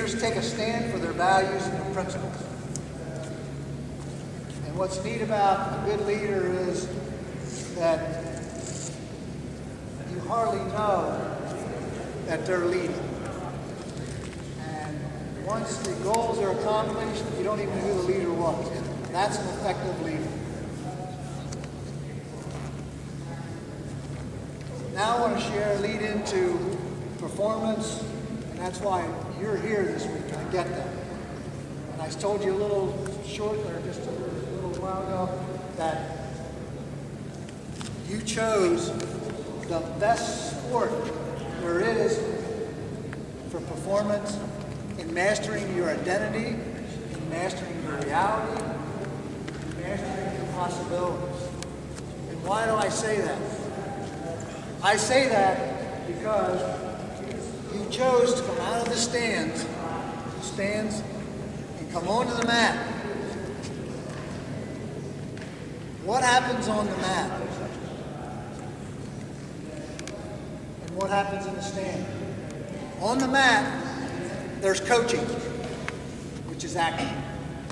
Leaders take a stand for their values and their principles. And what's neat about a good leader is that you hardly know that they're leading. And once the goals are accomplished, you don't even know who the leader was. That's an effective leader. Now I want to lead into performance, and that's why you're here this week. I get that. And I told you a little short, or just a little while ago, that you chose the best sport there is for performance in mastering your identity, in mastering your reality, in mastering your possibilities. And why do I say that? I say that because you chose to come out of the stands, and come onto the mat. What happens on the mat? And what happens in the stand? On the mat, there's coaching, which is acting.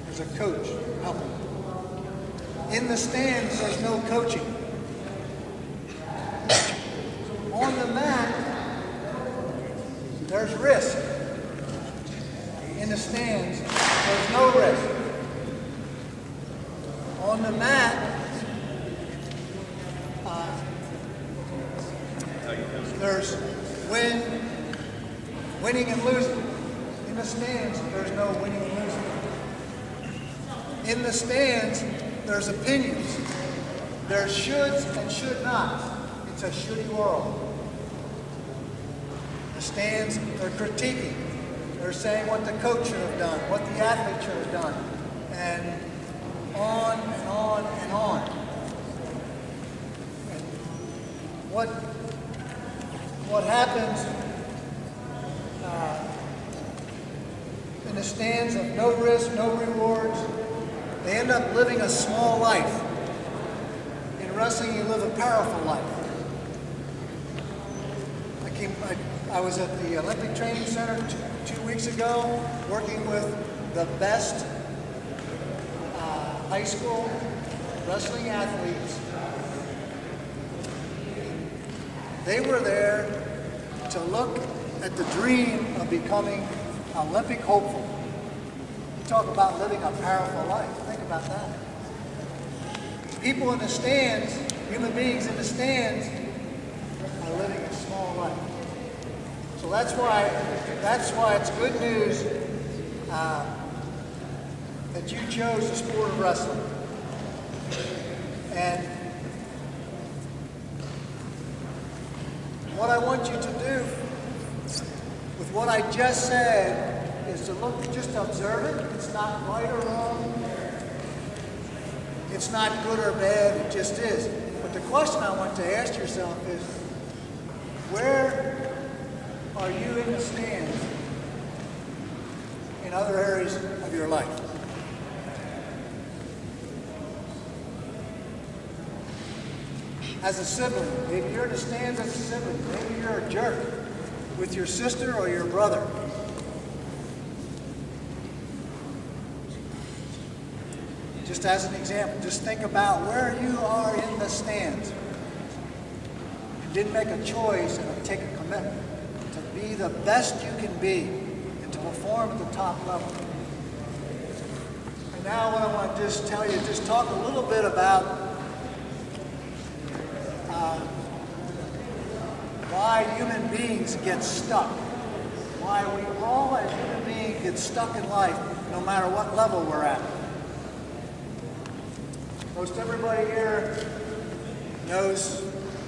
There's a coach helping. In the stands, there's no coaching. On the mat, there's risk. In the stands, there's no risk. On the mat, there's winning and losing. In the stands, there's no winning and losing. In the stands, there's opinions. There's shoulds and should nots. It's a shouldy world. The stands, they're critiquing. They're saying what the coach should have done, what the athlete should have done, and on and on and on. And what happens in the stands of no risk, no rewards, they end up living a small life. In wrestling, you live a powerful life. I was at the Olympic Training Center two weeks ago, working with the best high school wrestling athletes. They were there to look at the dream of becoming Olympic hopeful. You talk about living a powerful life. Think about that. People in the stands, human beings in the stands, are living a small life. So that's why it's good news that you chose the sport of wrestling. And what I want you to do with what I just said is to look, just observe it. It's not right or wrong. It's not good or bad. It just is. But the question I want to ask yourself is, where are you in the stands in other areas of your life? As a sibling, maybe you're in the stands as a sibling. Maybe you're a jerk with your sister or your brother. Just as an example, just think about where you are in the stands. You didn't make a choice and take a commitment to be the best you can be and to perform at the top level. And now what I want to just tell you, just talk a little bit about why human beings get stuck. Why we all as human beings get stuck in life no matter what level we're at. Most everybody here knows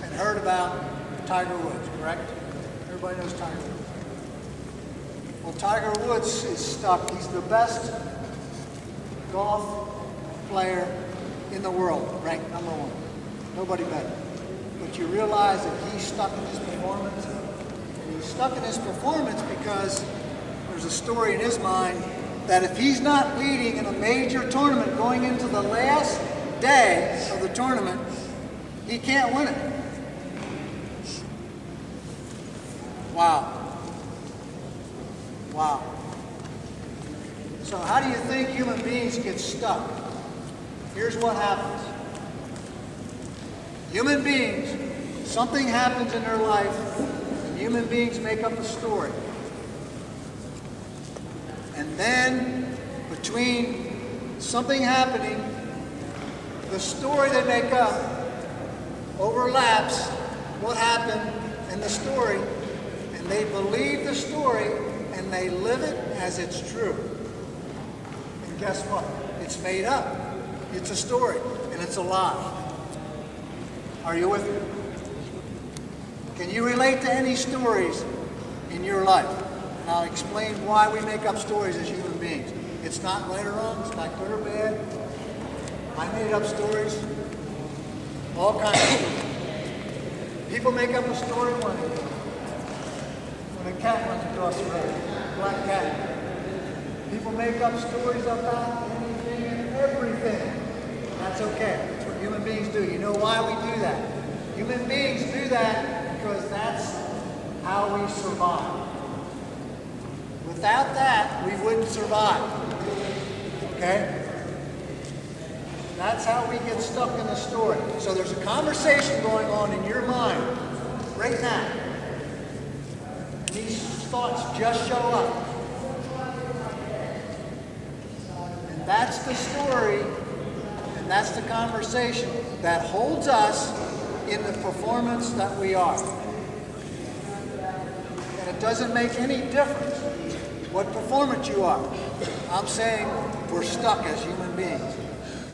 and heard about Tiger Woods, correct? Everybody knows Tiger Woods. Well, Tiger Woods is stuck. He's the best golf player in the world, ranked number one. Nobody better. But you realize that he's stuck in his performance. And he's stuck in his performance because there's a story in his mind that if he's not leading in a major tournament going into the last day of the tournament, he can't win it. Wow. Wow. So how do you think human beings get stuck? Here's what happens. Human beings, something happens in their life, and human beings make up a story. And then, between something happening, the story they make up overlaps what happened in the story, and they believe the story, and they live it as it's true. And guess what? It's made up. It's a story, and it's a lie. Are you with me? Can you relate to any stories in your life? And I'll explain why we make up stories as human beings. It's not right or wrong, it's not good or bad. I made up stories, all kinds of stories. People make up a story when a cat runs across the road, a black cat. People make up stories about anything and everything. That's okay. That's what human beings do. You know why we do that? Human beings do that because that's how we survive. Without that, we wouldn't survive. Okay? That's how we get stuck in the story. So there's a conversation going on in your mind right now. These thoughts just show up. And that's the story, and that's the conversation that holds us in the performance that we are. And it doesn't make any difference what performance you are. I'm saying we're stuck as human beings.